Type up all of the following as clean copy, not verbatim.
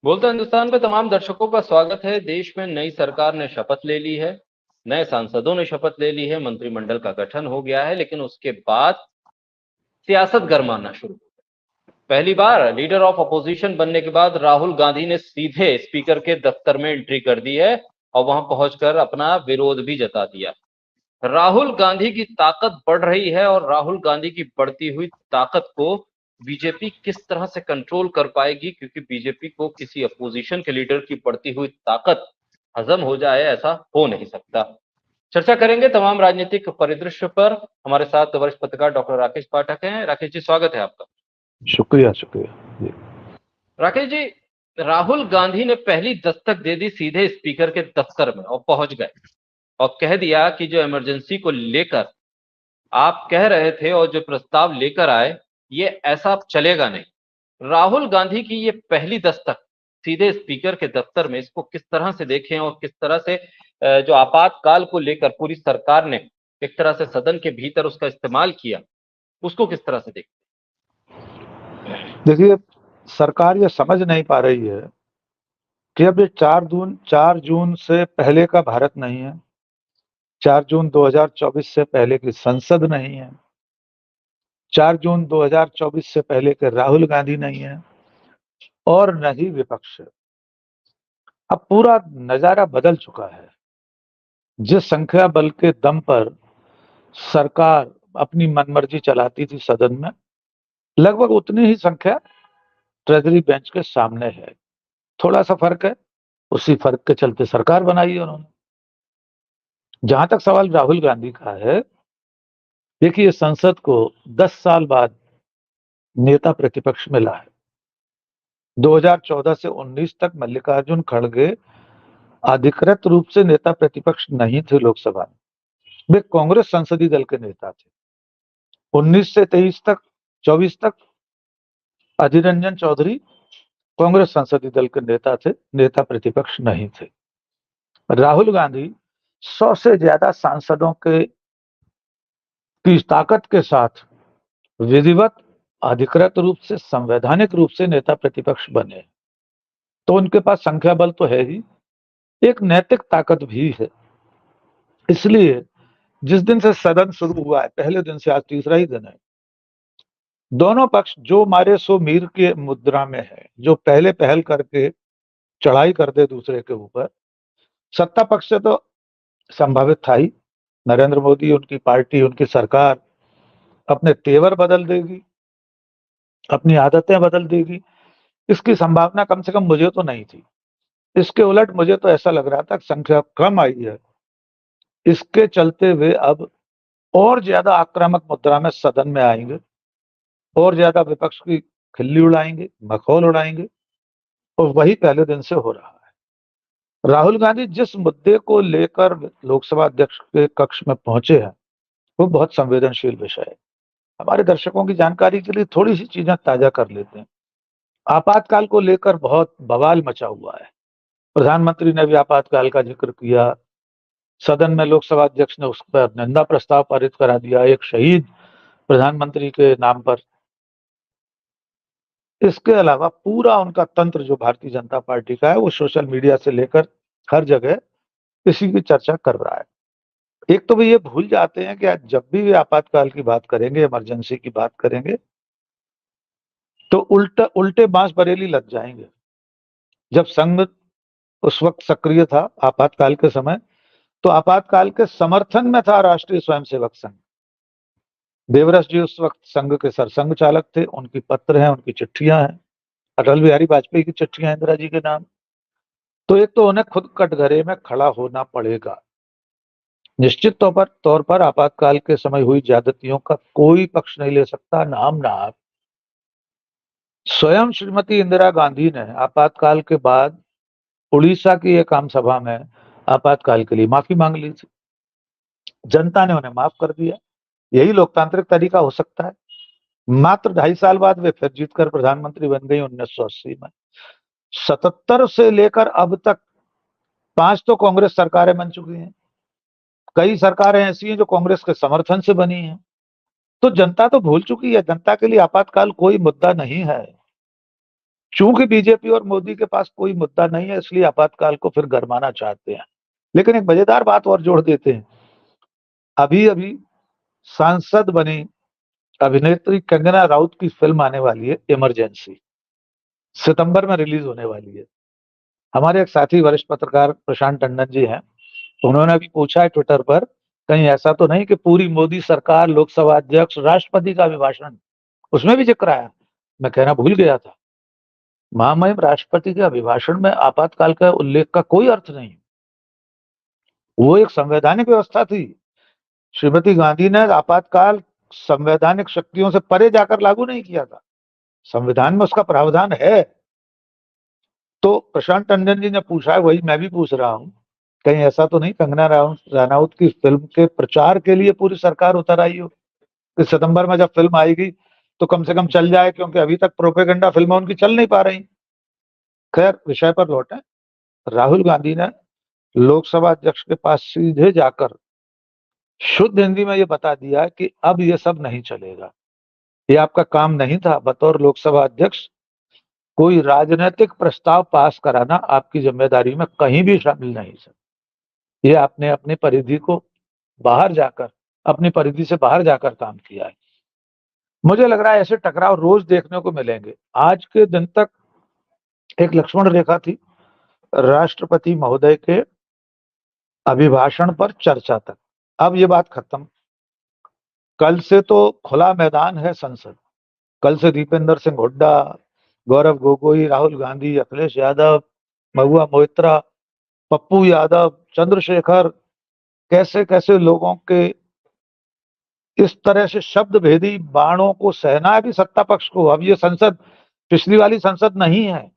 बोलते हिंदुस्तान पे तमाम दर्शकों का स्वागत है। देश में नई सरकार ने शपथ ले ली है, नए सांसदों ने शपथ ले ली है, मंत्रिमंडल का गठन हो गया है, लेकिन उसके बाद सियासत गरमाना शुरू। पहली बार लीडर ऑफ अपोजिशन बनने के बाद राहुल गांधी ने सीधे स्पीकर के दफ्तर में एंट्री कर दी है और वहां पहुंचकर अपना विरोध भी जता दिया। राहुल गांधी की ताकत बढ़ रही है और राहुल गांधी की बढ़ती हुई ताकत को बीजेपी किस तरह से कंट्रोल कर पाएगी, क्योंकि बीजेपी को किसी अपोजिशन के लीडर की बढ़ती हुई ताकत हजम हो जाए ऐसा हो नहीं सकता। चर्चा करेंगे तमाम राजनीतिक परिदृश्य पर। हमारे साथ वरिष्ठ पत्रकार डॉक्टर राकेश पाठक हैं। राकेश जी, स्वागत है आपका। शुक्रिया शुक्रिया जी। राकेश जी, राहुल गांधी ने पहली दस्तक दे दी सीधे स्पीकर के दफ्तर में और पहुंच गए और कह दिया कि जो इमरजेंसी को लेकर आप कह रहे थे और जो प्रस्ताव लेकर आए, ये ऐसा चलेगा नहीं। राहुल गांधी की ये पहली दस्तक सीधे स्पीकर के दफ्तर में, इसको किस तरह से देखें और किस तरह से जो आपातकाल को लेकर पूरी सरकार ने एक तरह से सदन के भीतर उसका इस्तेमाल किया, उसको किस तरह से देखें? देखिए, सरकार ये समझ नहीं पा रही है कि अब ये 4 जून से पहले का भारत नहीं है। 4 जून 2024 से पहले की संसद नहीं है। 4 जून 2024 से पहले के राहुल गांधी नहीं है और न ही विपक्ष है। अब पूरा नजारा बदल चुका है। जिस संख्या बल के दम पर सरकार अपनी मनमर्जी चलाती थी सदन में, लगभग उतनी ही संख्या ट्रेजरी बेंच के सामने है। थोड़ा सा फर्क है, उसी फर्क के चलते सरकार बनाई है उन्होंने। जहां तक सवाल राहुल गांधी का है, देखिए, संसद को 10 साल बाद नेता प्रतिपक्ष मिला है। 2014 से 19 तक मल्लिकार्जुन खड़गे अधिकृत रूप से नेता प्रतिपक्ष नहीं थे लोकसभा में। वे कांग्रेस संसदीय दल के नेता थे। 19 से 23 तक 24 तक अधीर रंजन चौधरी कांग्रेस संसदीय दल के नेता थे, नेता प्रतिपक्ष नहीं थे। राहुल गांधी 100 से ज्यादा सांसदों के की ताकत के साथ विधिवत, अधिकृत रूप से, संवैधानिक रूप से नेता प्रतिपक्ष बने। तो उनके पास संख्या बल तो है ही, एक नैतिक ताकत भी है। इसलिए जिस दिन से सदन शुरू हुआ है, पहले दिन से आज तीसरा ही दिन है, दोनों पक्ष जो मारे सो मीर के मुद्रा में है। जो पहले पहल करके चढ़ाई कर दे दूसरे के ऊपर, सत्ता पक्ष से तो संभावित था ही। नरेंद्र मोदी, उनकी पार्टी, उनकी सरकार अपने तेवर बदल देगी, अपनी आदतें बदल देगी, इसकी संभावना कम से कम मुझे तो नहीं थी। इसके उलट मुझे तो ऐसा लग रहा था कि संख्या कम आई है, इसके चलते वे अब और ज्यादा आक्रामक मुद्रा में सदन में आएंगे, और ज्यादा विपक्ष की खिल्ली उड़ाएंगे, मखौल उड़ाएंगे। और वही पहले दिन से हो रहा है। राहुल गांधी जिस मुद्दे को लेकर लोकसभा अध्यक्ष के कक्ष में पहुंचे हैं, वो बहुत संवेदनशील विषय है। हमारे दर्शकों की जानकारी के लिए थोड़ी सी चीजें ताजा कर लेते हैं। आपातकाल को लेकर बहुत बवाल मचा हुआ है। प्रधानमंत्री ने भी आपातकाल का जिक्र किया। सदन में लोकसभा अध्यक्ष ने उस पर निंदा प्रस्ताव पारित करा दिया, एक शहीद प्रधानमंत्री के नाम पर। इसके अलावा पूरा उनका तंत्र जो भारतीय जनता पार्टी का है, वो सोशल मीडिया से लेकर हर जगह इसी की चर्चा कर रहा है। एक तो वे ये भूल जाते हैं कि आज जब भी वे आपातकाल की बात करेंगे, इमरजेंसी की बात करेंगे, तो उल्टे बांस बरेली लग जाएंगे। जब संघ उस वक्त सक्रिय था आपातकाल के समय, तो आपातकाल के समर्थन में था राष्ट्रीय स्वयंसेवक संघ। देवरस जी उस वक्त संघ के सरसंघ चालक थे। उनकी पत्र हैं, उनकी चिट्ठियां हैं, अटल बिहारी वाजपेयी की चिट्ठियां इंदिरा जी के नाम। तो एक तो उन्हें खुद कटघरे में खड़ा होना पड़ेगा। निश्चित तौर पर आपातकाल के समय हुई ज्यादतियों का कोई पक्ष नहीं ले सकता, नाम ना आप। स्वयं श्रीमती इंदिरा गांधी ने आपातकाल के बाद उड़ीसा की एक आम सभा में आपातकाल के लिए माफी मांग ली थी। जनता ने उन्हें माफ कर दिया। यही लोकतांत्रिक तरीका हो सकता है। मात्र 2.5 साल बाद वे फिर जीतकर प्रधानमंत्री बन गई 1980 में। 77 से लेकर अब तक 5 तो कांग्रेस सरकारें बन चुकी हैं। कई सरकारें ऐसी हैं जो कांग्रेस के समर्थन से बनी हैं। तो जनता तो भूल चुकी है। जनता के लिए आपातकाल कोई मुद्दा नहीं है। चूंकि बीजेपी और मोदी के पास कोई मुद्दा नहीं है, इसलिए आपातकाल को फिर गरमाना चाहते हैं। लेकिन एक मजेदार बात और जोड़ देते हैं, अभी अभी सांसद बनी अभिनेत्री कंगना राउत की फिल्म आने वाली है इमरजेंसी, सितंबर में रिलीज होने वाली है। हमारे एक साथी वरिष्ठ पत्रकार प्रशांत टंडन जी हैं, उन्होंने अभी पूछा है ट्विटर पर, कहीं ऐसा तो नहीं कि पूरी मोदी सरकार, लोकसभा अध्यक्ष, राष्ट्रपति का अभिभाषण, उसमें भी जिक्र आया? मैं कहना भूल गया था, महामहिम राष्ट्रपति के अभिभाषण में आपातकाल का उल्लेख का कोई अर्थ नहीं। वो एक संवैधानिक व्यवस्था थी। श्रीमती गांधी ने आपातकाल संवैधानिक शक्तियों से परे जाकर लागू नहीं किया था, संविधान में उसका प्रावधान है। तो प्रशांत टंडन जी ने पूछा है, वही मैं भी पूछ रहा हूं, कहीं ऐसा तो नहीं कंगना रनौत की फिल्म के प्रचार के लिए पूरी सरकार उतर आई हो कि सितंबर में जब फिल्म आएगी तो कम से कम चल जाए, क्योंकि अभी तक प्रोपेगेंडा फिल्में उनकी चल नहीं पा रही। खैर, विषय पर लौटें। राहुल गांधी ने लोकसभा अध्यक्ष के पास सीधे जाकर शुद्ध हिंदी में ये बता दिया कि अब ये सब नहीं चलेगा, ये आपका काम नहीं था, बतौर लोकसभा अध्यक्ष कोई राजनीतिक प्रस्ताव पास कराना आपकी जिम्मेदारी में कहीं भी शामिल नहीं सर। ये आपने अपनी परिधि को बाहर जाकर, अपनी परिधि से बाहर जाकर काम किया है। मुझे लग रहा है ऐसे टकराव रोज देखने को मिलेंगे। आज के दिन तक एक लक्ष्मण रेखा थी राष्ट्रपति महोदय के अभिभाषण पर चर्चा तक, अब ये बात खत्म। कल से तो खुला मैदान है संसद। कल से दीपेंद्र सिंह हुड्डा, गौरव गोगोई, राहुल गांधी, अखिलेश यादव, महुआ मोइत्रा, पप्पू यादव, चंद्रशेखर, कैसे कैसे लोगों के इस तरह से शब्द भेदी बाणों को सहना है भी सत्ता पक्ष को। अब ये संसद पिछली वाली संसद नहीं है,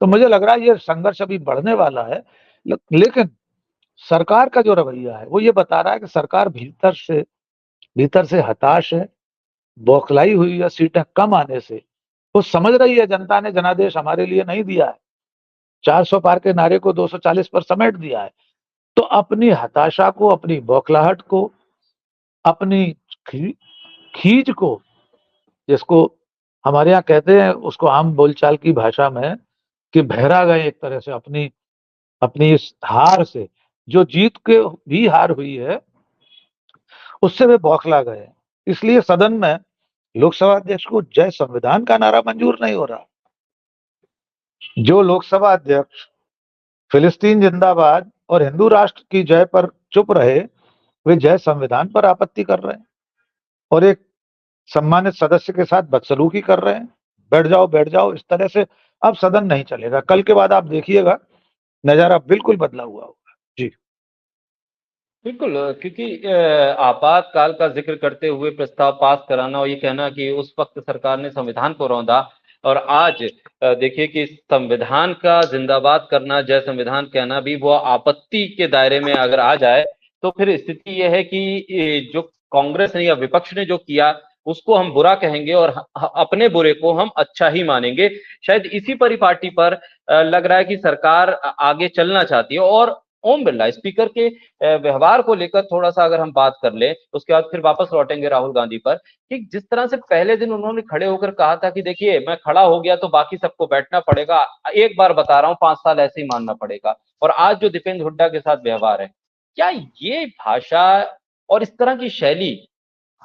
तो मुझे लग रहा है ये संघर्ष अभी बढ़ने वाला है। लेकिन सरकार का जो रवैया है वो ये बता रहा है कि सरकार भीतर से हताश है, बौखलाई हुई है सीटें कम आने से। वो समझ रही है जनता ने जनादेश हमारे लिए नहीं दिया है, 400 पार के नारे को 240 पर समेट दिया है। तो अपनी हताशा को, अपनी बौखलाहट को, अपनी खींच को, जिसको हमारे यहाँ कहते हैं उसको आम बोलचाल की भाषा में कि बहरा गए एक तरह से, अपनी अपनी इस हार से, जो जीत के भी हार हुई है उससे वे बौखला गए। इसलिए सदन में लोकसभा अध्यक्ष को जय संविधान का नारा मंजूर नहीं हो रहा। जो लोकसभा अध्यक्ष फिलिस्तीन जिंदाबाद और हिंदू राष्ट्र की जय पर चुप रहे, वे जय संविधान पर आपत्ति कर रहे हैं और एक सम्मानित सदस्य के साथ बदसलूकी कर रहे हैं। बैठ जाओ इस तरह से अब सदन नहीं चलेगा। कल के बाद आप देखिएगा नजारा बिल्कुल बदला हुआ होगा। जी बिल्कुल, क्योंकि आपातकाल का जिक्र करते हुए प्रस्ताव पास कराना और ये कहना कि उस वक्त सरकार ने संविधान को रौंदा, और आज देखिए कि संविधान का जिंदाबाद करना, जय संविधान कहना भी वो आपत्ति के दायरे में अगर आ जाए, तो फिर स्थिति यह है कि जो कांग्रेस ने या विपक्ष ने जो किया उसको हम बुरा कहेंगे और अपने बुरे को हम अच्छा ही मानेंगे। शायद इसी परिपाटी पर लग रहा है कि सरकार आगे चलना चाहती है। और ओम बिरला स्पीकर के व्यवहार को लेकर थोड़ा सा अगर हम बात कर ले, उसके बाद फिर वापस लौटेंगे राहुल गांधी पर, कि जिस तरह से पहले दिन उन्होंने खड़े होकर कहा था कि देखिए मैं खड़ा हो गया तो बाकी सबको बैठना पड़ेगा, एक बार बता रहा हूं 5 साल ऐसे ही मानना पड़ेगा, और आज जो दीपेंद्र हुड्डा के साथ व्यवहार है, क्या ये भाषा और इस तरह की शैली,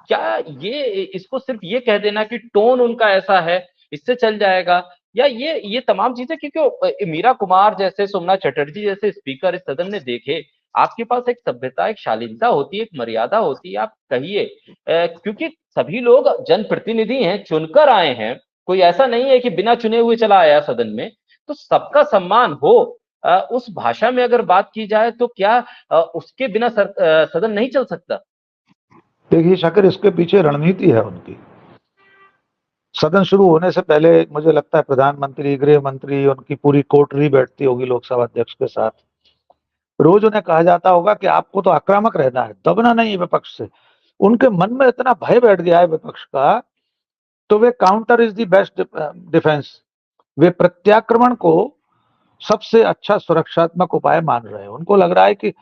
क्या ये इसको सिर्फ ये कह देना कि टोन उनका ऐसा है इससे चल जाएगा, या ये तमाम चीजें, क्योंकि मीरा कुमार जैसे, सोमनाथ चटर्जी जैसे स्पीकर इस सदन ने देखे, आपके पास एक सभ्यता, एक शालीनता होती है, एक मर्यादा होती है, आप कहिए, क्योंकि सभी लोग जनप्रतिनिधि हैं, चुनकर आए हैं, कोई ऐसा नहीं है कि बिना चुने हुए चला आया सदन में, तो सबका सम्मान हो। उस भाषा में अगर बात की जाए तो क्या उसके बिना सदन नहीं चल सकता? देखिए शाकिर, इसके पीछे रणनीति है उनकी। सदन शुरू होने से पहले मुझे लगता है प्रधानमंत्री, गृह मंत्री, उनकी पूरी कोटरी बैठती होगी लोकसभा अध्यक्ष के साथ। रोज उन्हें कहा जाता होगा कि आपको तो आक्रामक रहना है, दबना नहीं है विपक्ष से। उनके मन में इतना भय बैठ गया है विपक्ष का, तो वे counter is the best defence, वे प्रत्याक्रमण को सबसे अच्छा सुरक्षात्मक उपाय मान रहे हैं। उनको लग रहा है कि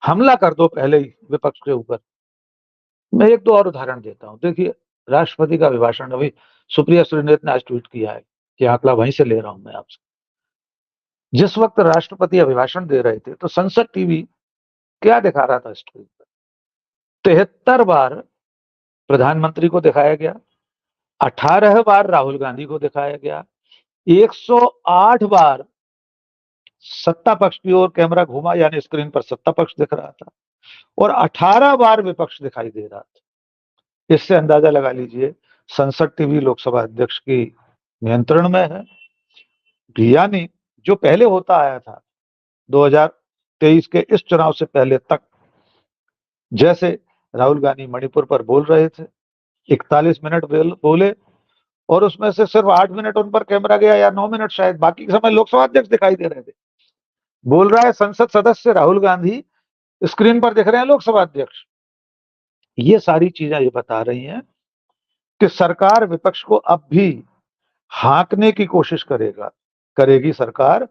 हमला कर दो पहले ही विपक्ष के ऊपर। मैं एक दो और उदाहरण देता हूं। देखिए, राष्ट्रपति का अभिभाषण अभी सुप्रिया श्रीनेत ने आज ट्वीट किया है, ये आंकड़ा वहीं से ले रहा हूं मैं आपसे। जिस वक्त राष्ट्रपति अभिभाषण दे रहे थे तो संसद टीवी क्या दिखा रहा था स्क्रीन पर? 73 बार प्रधानमंत्री को दिखाया गया, 18 बार राहुल गांधी को दिखाया गया, 108 बार सत्ता पक्ष की ओर कैमरा घुमा, यानी स्क्रीन पर सत्ता पक्ष दिख रहा था, और 18 बार विपक्ष दिखाई दे रहा था। इससे अंदाजा लगा लीजिए संसद टीवी लोकसभा अध्यक्ष की नियंत्रण में है। यानी जो पहले होता आया था 2023 के इस चुनाव से पहले तक, जैसे राहुल गांधी मणिपुर पर बोल रहे थे, 41 मिनट बोले और उसमें से सिर्फ 8 मिनट उन पर कैमरा गया, या 9 मिनट शायद, बाकी समय लोकसभा अध्यक्ष दिखाई दे रहे थे। बोल रहा है संसद सदस्य राहुल गांधी, स्क्रीन पर दिख रहे हैं लोकसभा अध्यक्ष। ये सारी चीजें ये बता रही हैं कि सरकार विपक्ष को अब भी हाँकने की कोशिश करेगी सरकार।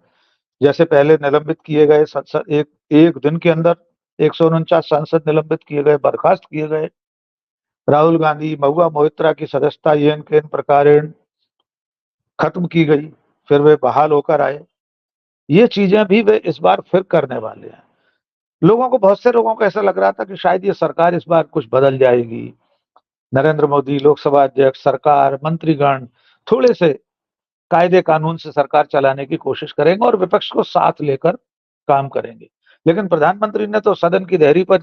जैसे पहले निलंबित किए गए संसद, एक दिन के अंदर 149 सांसद निलंबित किए गए, बर्खास्त किए गए। राहुल गांधी, महुआ मोइत्रा की सदस्यता येन केन प्रकारेण खत्म की गई, फिर वे बहाल होकर आए। ये चीजें भी वे इस बार फिर करने वाले हैं। बहुत से लोगों को ऐसा लग रहा था कि शायद ये सरकार इस बार कुछ बदल जाएगी, नरेंद्र मोदी, लोकसभा अध्यक्ष, सरकार, मंत्रीगण थोड़े से कायदे कानून से सरकार चलाने की कोशिश करेंगे और विपक्ष को साथ लेकर काम करेंगे। लेकिन प्रधानमंत्री ने तो सदन की देहरी पर,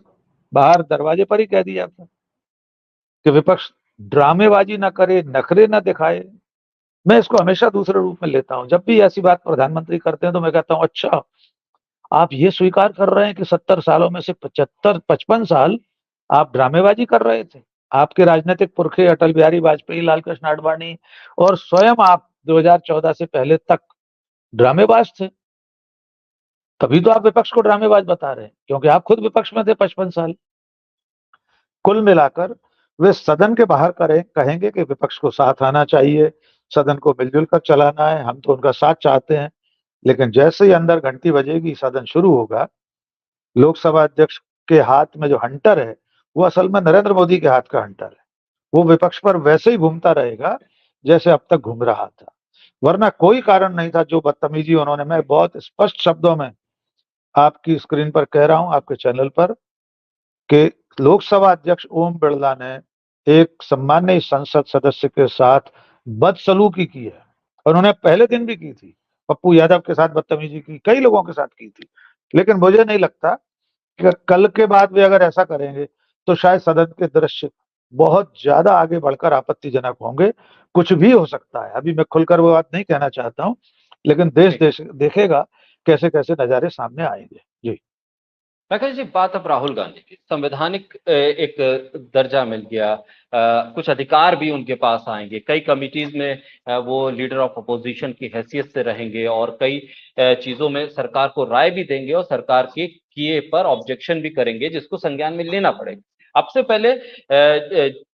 बाहर दरवाजे पर ही कह दिया था कि विपक्ष ड्रामेबाजी ना करे, नखरे ना दिखाए। मैं इसको हमेशा दूसरे रूप में लेता हूं। जब भी ऐसी बात प्रधानमंत्री करते हैं तो मैं कहता हूं, अच्छा, आप ये स्वीकार कर रहे हैं कि 70 सालों में से 55 साल आप ड्रामेबाजी कर रहे थे। आपके राजनीतिक पुरखे अटल बिहारी वाजपेयी, लाल कृष्ण आडवाणी और स्वयं आप 2014 से पहले तक ड्रामेबाज थे। तभी तो आप विपक्ष को ड्रामेबाज बता रहे हैं, क्योंकि आप खुद विपक्ष में थे 55 साल। कुल मिलाकर वे सदन के बाहर कहेंगे कि विपक्ष को साथ आना चाहिए, सदन को मिलजुल कर चलाना है, हम तो उनका साथ चाहते हैं। लेकिन जैसे ही अंदर घंटी बजेगी, सदन शुरू होगा, लोकसभा अध्यक्ष के हाथ में जो हंटर है वो असल में नरेंद्र मोदी के हाथ का हंटर है। वो विपक्ष पर वैसे ही घूमता रहेगा जैसे अब तक घूम रहा था। वरना कोई कारण नहीं था जो बदतमीजी उन्होंने, मैं बहुत स्पष्ट शब्दों में आपकी स्क्रीन पर कह रहा हूं, आपके चैनल पर, कि लोकसभा अध्यक्ष ओम बिरला ने एक सम्माननीय संसद सदस्य के साथ बदसलूकी की है। और उन्होंने पहले दिन भी की थी, पप्पू यादव के साथ बदतमीजी की, कई लोगों के साथ की थी। लेकिन मुझे नहीं लगता कि कल के बाद वे अगर ऐसा करेंगे तो शायद सदन के दृश्य बहुत ज्यादा आगे बढ़कर आपत्तिजनक होंगे। कुछ भी हो सकता है, अभी मैं खुलकर वो बात नहीं कहना चाहता हूं, लेकिन देश देखेगा कैसे कैसे नजारे सामने आएंगे। जी। प्रकाश जी, बात अब राहुल गांधी की। संवैधानिक एक दर्जा मिल गया, कुछ अधिकार भी उनके पास आएंगे, कई कमिटीज में वो लीडर ऑफ अपोजिशन की हैसियत से रहेंगे और कई चीजों में सरकार को राय भी देंगे और सरकार के किए पर ऑब्जेक्शन भी करेंगे, जिसको संज्ञान में लेना पड़ेगा। अब से पहले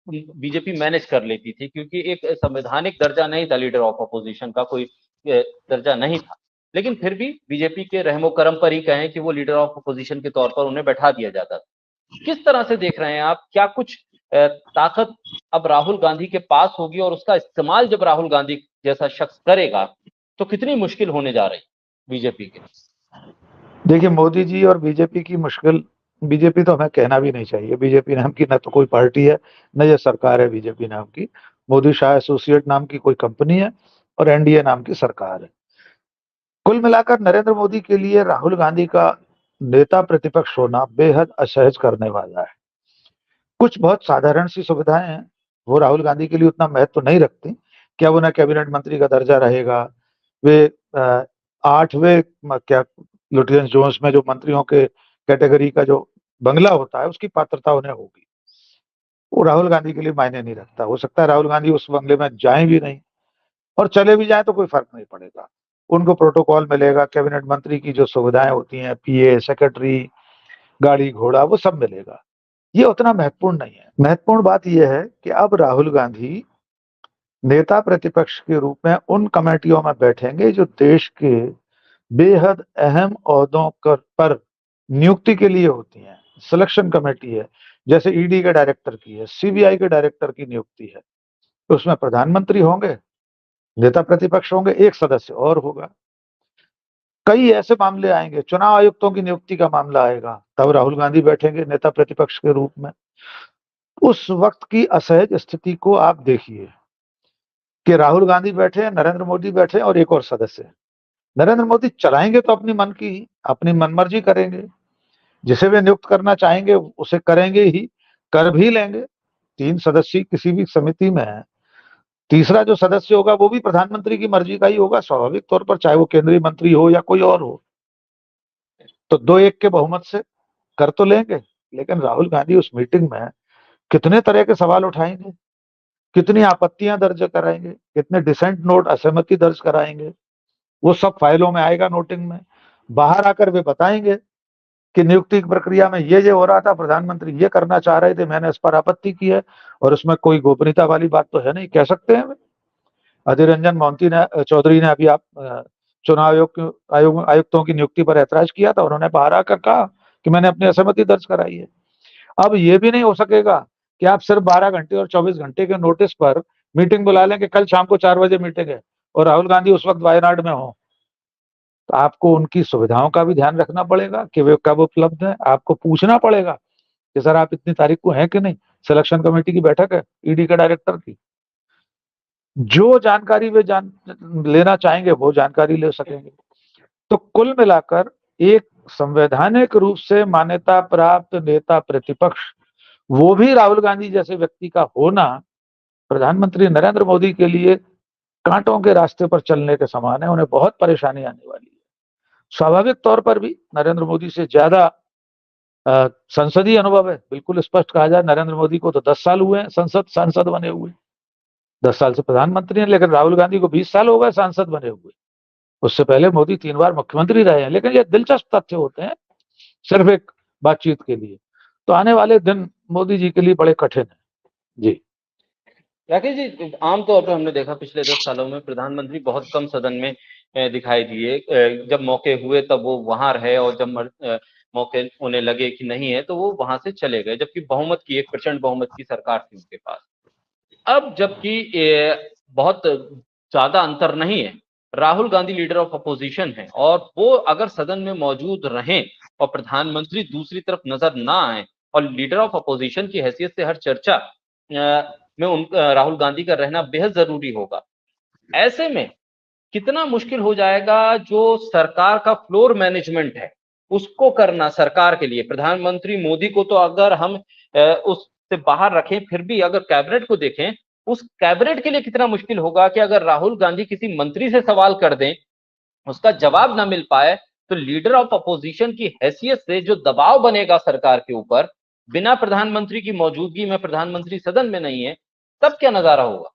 बीजेपी मैनेज कर लेती थी, क्योंकि एक संवैधानिक दर्जा नहीं था, लीडर ऑफ अपोजिशन का कोई दर्जा नहीं था। लेकिन फिर भी बीजेपी के रहमो करम पर ही कहें कि वो लीडर ऑफ अपोजिशन के तौर पर उन्हें बैठा दिया जाता था। किस तरह से देख रहे हैं आप, क्या कुछ ताकत अब राहुल गांधी के पास होगी, और उसका इस्तेमाल जब राहुल गांधी जैसा शख्स करेगा तो कितनी मुश्किल होने जा रही बीजेपी के? देखिए, मोदी जी और बीजेपी की मुश्किल, बीजेपी तो हमें कहना भी नहीं चाहिए, बीजेपी नाम की न तो कोई पार्टी है, न ये सरकार है बीजेपी नाम की। मोदी शाह एसोसिएट नाम की कोई कंपनी है और एनडीए नाम की सरकार है। कुल मिलाकर नरेंद्र मोदी के लिए राहुल गांधी का नेता प्रतिपक्ष होना बेहद असहज करने वाला है। कुछ बहुत साधारण सी सुविधाएं हैं, वो राहुल गांधी के लिए उतना महत्व तो नहीं रखती। क्या उन्हें कैबिनेट मंत्री का दर्जा रहेगा, वे 8वें क्या लुटियंस जोन्स में जो मंत्रियों के कैटेगरी का जो बंगला होता है उसकी पात्रता उन्हें होगी, वो राहुल गांधी के लिए मायने नहीं रखता। हो सकता है राहुल गांधी उस बंगले में जाए भी नहीं, और चले भी जाए तो कोई फर्क नहीं पड़ेगा। उनको प्रोटोकॉल मिलेगा, कैबिनेट मंत्री की जो सुविधाएं होती हैं, पीए, सेक्रेटरी, गाड़ी घोड़ा, वो सब मिलेगा। ये उतना महत्वपूर्ण नहीं है। महत्वपूर्ण बात यह है कि अब राहुल गांधी नेता प्रतिपक्ष के रूप में उन कमेटियों में बैठेंगे जो देश के बेहद अहम ओहदों पर नियुक्ति के लिए होती हैं। सिलेक्शन कमेटी है, जैसे ईडी के डायरेक्टर की है, सीबीआई के डायरेक्टर की नियुक्ति है, तो उसमें प्रधानमंत्री होंगे नेता प्रतिपक्ष होंगे, एक सदस्य और होगा। कई ऐसे मामले आएंगे, चुनाव आयुक्तों की नियुक्ति का मामला आएगा, तब राहुल गांधी बैठेंगे नेता प्रतिपक्ष के रूप में। उस वक्त की असहज स्थिति को आप देखिए कि राहुल गांधी बैठे, नरेंद्र मोदी बैठे और एक और सदस्य। नरेंद्र मोदी चलाएंगे तो अपनी मनमर्जी करेंगे, जिसे वे नियुक्त करना चाहेंगे उसे करेंगे ही, कर भी लेंगे। 3 सदस्य किसी भी समिति में है, तीसरा जो सदस्य होगा वो भी प्रधानमंत्री की मर्जी का ही होगा स्वाभाविक तौर पर, चाहे वो केंद्रीय मंत्री हो या कोई और हो। तो 2-1 के बहुमत से कर तो लेंगे, लेकिन राहुल गांधी उस मीटिंग में कितने तरह के सवाल उठाएंगे, कितनी आपत्तियां दर्ज कराएंगे, कितने डिसेंट नोट, असहमति दर्ज कराएंगे, वो सब फाइलों में आएगा, नोटिंग में। बाहर आकर वे बताएंगे कि नियुक्ति की प्रक्रिया में ये हो रहा था, प्रधानमंत्री ये करना चाह रहे थे, मैंने इस पर आपत्ति की है, और उसमें कोई गोपनीयता वाली बात तो है नहीं, कह सकते हैं। अधीर रंजन मोहंती ने चौधरी ने अभी आप चुनाव आयुक्तों की नियुक्ति पर ऐतराज किया था, उन्होंने बाहर आकर कहा कि मैंने अपनी असहमति दर्ज कराई है। अब ये भी नहीं हो सकेगा कि आप सिर्फ 12 घंटे और 24 घंटे के नोटिस पर मीटिंग बुला लें कि कल शाम को 4 बजे मीटिंग है, और राहुल गांधी उस वक्त वायनाड में हो। तो आपको उनकी सुविधाओं का भी ध्यान रखना पड़ेगा कि वे कब उपलब्ध है। आपको पूछना पड़ेगा कि सर आप इतनी तारीख को हैं कि नहीं, सिलेक्शन कमेटी की बैठक है ईडी के डायरेक्टर की। जो जानकारी वे लेना चाहेंगे वो जानकारी ले सकेंगे। तो कुल मिलाकर एक संवैधानिक रूप से मान्यता प्राप्त नेता प्रतिपक्ष, वो भी राहुल गांधी जैसे व्यक्ति का होना प्रधानमंत्री नरेंद्र मोदी के लिए कांटों के रास्ते पर चलने के समान है। उन्हें बहुत परेशानी आने वाली है। स्वाभाविक तौर पर भी नरेंद्र मोदी से ज्यादा संसदीय अनुभव है। बिल्कुल स्पष्ट कहा जाए, नरेंद्र मोदी को तो 10 साल हुए हैं सांसद बने हुए, 10 साल से प्रधानमंत्री हैं, लेकिन राहुल गांधी को 20 साल हो गए सांसद बने हुए। उससे पहले मोदी 3 बार मुख्यमंत्री रहे हैं। लेकिन ये दिलचस्प तथ्य होते हैं सिर्फ एक बातचीत के लिए। तो आने वाले दिन मोदी जी के लिए बड़े कठिन है। जी राकेश जी, आमतौर पर हमने देखा पिछले 10 सालों में प्रधानमंत्री बहुत कम सदन में दिखाई दिए। जब मौके हुए तब वो वहां रहे, और जब मौके उन्हें लगे कि नहीं है तो वो वहां से चले गए, जबकि बहुमत की, एक प्रचंड बहुमत की सरकार थी उनके पास। अब जबकि बहुत ज्यादा अंतर नहीं है, Rahul Gandhi leader of opposition है, और वो अगर सदन में मौजूद रहें और प्रधानमंत्री दूसरी तरफ नजर ना आए, और लीडर ऑफ अपोजिशन की हैसियत से हर चर्चा में राहुल गांधी का रहना बेहद जरूरी होगा। ऐसे में कितना मुश्किल हो जाएगा जो सरकार का फ्लोर मैनेजमेंट है उसको करना सरकार के लिए। प्रधानमंत्री मोदी को तो अगर हम उससे बाहर रखें, फिर भी अगर कैबिनेट को देखें, उस कैबिनेट के लिए कितना मुश्किल होगा कि अगर राहुल गांधी किसी मंत्री से सवाल कर दें, उसका जवाब ना मिल पाए, तो लीडर ऑफ अपोजिशन की हैसियत से जो दबाव बनेगा सरकार के ऊपर, बिना प्रधानमंत्री की मौजूदगी में, प्रधानमंत्री सदन में नहीं है, तब क्या नजारा होगा।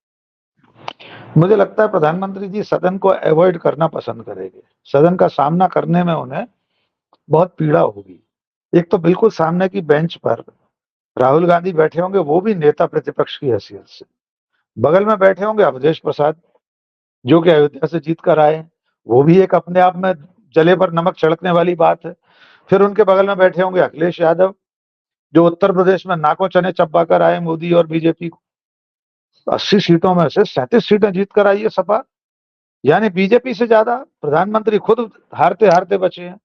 मुझे लगता है प्रधानमंत्री जी सदन को अवॉइड करना पसंद करेंगे। सदन का सामना करने में उन्हें बहुत पीड़ा होगी। एक तो बिल्कुल सामने की बेंच पर राहुल गांधी बैठे होंगे, वो भी नेता प्रतिपक्ष की हैसियत से। बगल में बैठे होंगे अवधेश प्रसाद, जो कि अयोध्या से जीत कर आए, वो भी एक अपने आप में जले पर नमक छिड़कने वाली बात है। फिर उनके बगल में बैठे होंगे अखिलेश यादव, जो उत्तर प्रदेश में नाकों चने चबा कर आए मोदी और बीजेपी को। 80 सीटों में से 37 सीटें जीत कर आई है सपा, यानी बीजेपी से ज्यादा प्रधानमंत्री खुद हारते हारते बचे हैं।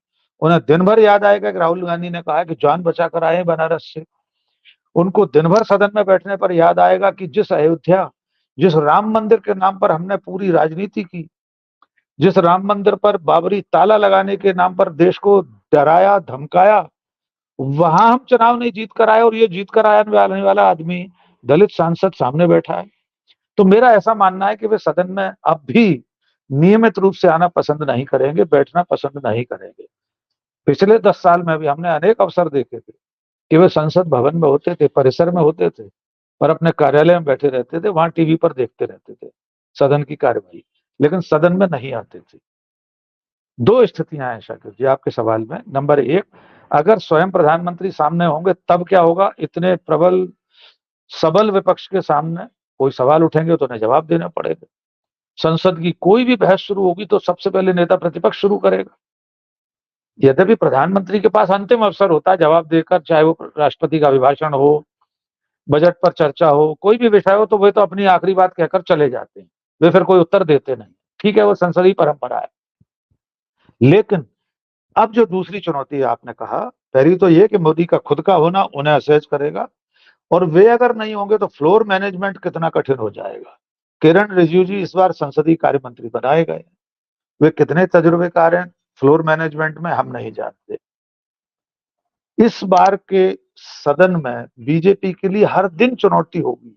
उन्हें दिन भर याद आएगा कि राहुल गांधी ने कहा कि जान बचा कर आए बनारस से। उनको दिन भर सदन में बैठने पर याद आएगा कि जिस अयोध्या, जिस राम मंदिर के नाम पर हमने पूरी राजनीति की, जिस राम मंदिर पर बाबरी ताला लगाने के नाम पर देश को डराया धमकाया, वहां हम चुनाव नहीं जीत कर आए, और ये जीत कर आने वाला आदमी दलित सांसद सामने बैठा है। तो मेरा ऐसा मानना है कि वे सदन में अब भी नियमित रूप से आना पसंद नहीं करेंगे, बैठना पसंद नहीं करेंगे। पिछले 10 साल में भी हमने अनेक अवसर देखे थे कि वे संसद भवन में होते थे, परिसर में होते थे, और अपने कार्यालय में बैठे रहते थे, वहां टीवी पर देखते रहते थे सदन की कार्यवाही, लेकिन सदन में नहीं आते थे। 2 स्थितियां हैं शाकिर जी आपके सवाल में। नंबर 1, अगर स्वयं प्रधानमंत्री सामने होंगे तब क्या होगा। इतने प्रबल सबल विपक्ष के सामने कोई सवाल उठेंगे तो उन्हें जवाब देना पड़ेगा। संसद की कोई भी बहस शुरू होगी तो सबसे पहले नेता प्रतिपक्ष शुरू करेगा। यद्यपि प्रधानमंत्री के पास अंतिम अवसर होता है जवाब देकर, चाहे वो राष्ट्रपति का अभिभाषण हो, बजट पर चर्चा हो, कोई भी विषय हो, तो वे तो अपनी आखिरी बात कहकर चले जाते हैं। वे फिर कोई उत्तर देते नहीं। ठीक है, वो संसदीय परंपरा है। लेकिन अब जो दूसरी चुनौती आपने कहा, पहली तो ये कि मोदी का खुद का होना उन्हें असहज करेगा, और वे अगर नहीं होंगे तो फ्लोर मैनेजमेंट कितना कठिन हो जाएगा। किरण रिजिजू जी इस बार संसदीय कार्य मंत्री बनाए गए, वे कितने तजुर्बेकार हैं फ्लोर मैनेजमेंट में हम नहीं जानते। इस बार के सदन में बीजेपी के लिए हर दिन चुनौती होगी,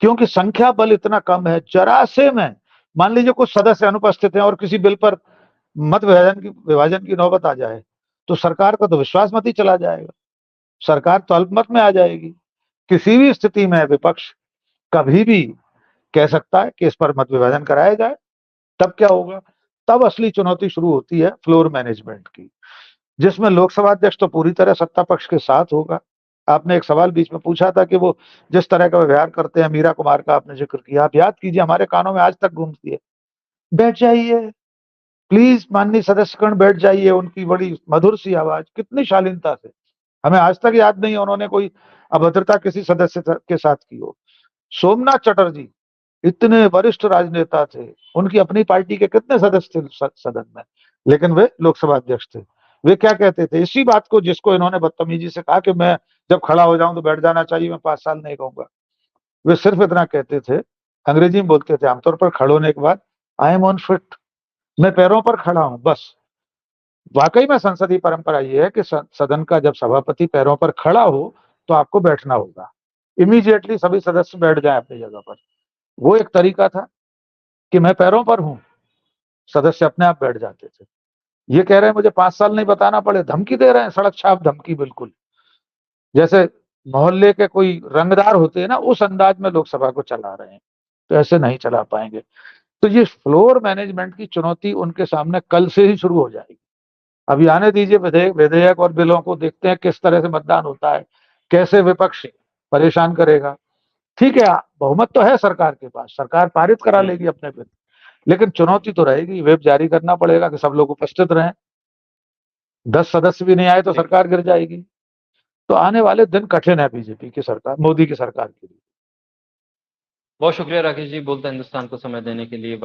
क्योंकि संख्या बल इतना कम है। जरा से में मान लीजिए कुछ सदस्य अनुपस्थित हैं और किसी बिल पर मत विभाजन की नौबत आ जाए, तो सरकार का तो विश्वास मत ही चला जाएगा, सरकार तो अल्पमत में आ जाएगी। किसी भी स्थिति में विपक्ष कभी भी कह सकता है कि इस पर मत विभाजन कराया जाए। तब क्या होगा? तब असली चुनौती शुरू होती है फ्लोर मैनेजमेंट की, जिसमें लोकसभा अध्यक्ष तो पूरी तरह सत्ता पक्ष के साथ होगा। आपने एक सवाल बीच में पूछा था कि वो जिस तरह का व्यवहार करते हैं, मीरा कुमार का आपने जिक्र किया, आप याद कीजिए, हमारे कानों में आज तक गूंजती है, बैठ जाइए प्लीज माननीय सदस्यगण, बैठ जाइए। उनकी बड़ी मधुर सी आवाज, कितनी शालीनता से, हमें आज तक याद नहीं है उन्होंने कोई अभद्रता किसी सदस्य के साथ की हो। सोमनाथ चटर्जी इतने वरिष्ठ राजनेता थे, उनकी अपनी पार्टी के कितने सदस्य थे सदन में, लेकिन वे लोकसभा अध्यक्ष थे। वे क्या कहते थे इसी बात को, जिसको इन्होंने बदतमीजी से कहा कि मैं जब खड़ा हो जाऊं तो बैठ जाना चाहिए, मैं 5 साल नहीं कहूंगा। वे सिर्फ इतना कहते थे, अंग्रेजी में बोलते थे आमतौर पर खड़े होने के बाद, आई एम ऑन फिट, मैं पैरों पर खड़ा हूं, बस। वाकई में संसदीय परंपरा यह है कि सदन का जब सभापति पैरों पर खड़ा हो तो आपको बैठना होगा, इमीडिएटली सभी सदस्य बैठ जाएं अपनी जगह पर। वो एक तरीका था कि मैं पैरों पर हूं, सदस्य अपने आप बैठ जाते थे। ये कह रहे हैं मुझे 5 साल नहीं बताना पड़े, धमकी दे रहे हैं, सड़क छाप धमकी, बिल्कुल जैसे मोहल्ले के कोई रंगदार होते हैं ना, उस अंदाज में लोकसभा को चला रहे हैं। तो ऐसे नहीं चला पाएंगे। तो ये फ्लोर मैनेजमेंट की चुनौती उनके सामने कल से ही शुरू हो जाएगी। अभी आने दीजिए विधेयक और बिलों को, देखते हैं किस तरह से मतदान होता है, कैसे विपक्ष परेशान करेगा। ठीक है, बहुमत तो है सरकार के पास, सरकार पारित करा लेगी अपने बिल, लेकिन चुनौती तो रहेगी, व्हिप जारी करना पड़ेगा कि सब लोग उपस्थित रहें। 10 सदस्य भी नहीं आए तो सरकार गिर जाएगी। तो आने वाले दिन कठिन है बीजेपी की सरकार, मोदी की सरकार के लिए। बहुत शुक्रिया राकेश जी, बोलता हिंदुस्तान को समय देने के लिए।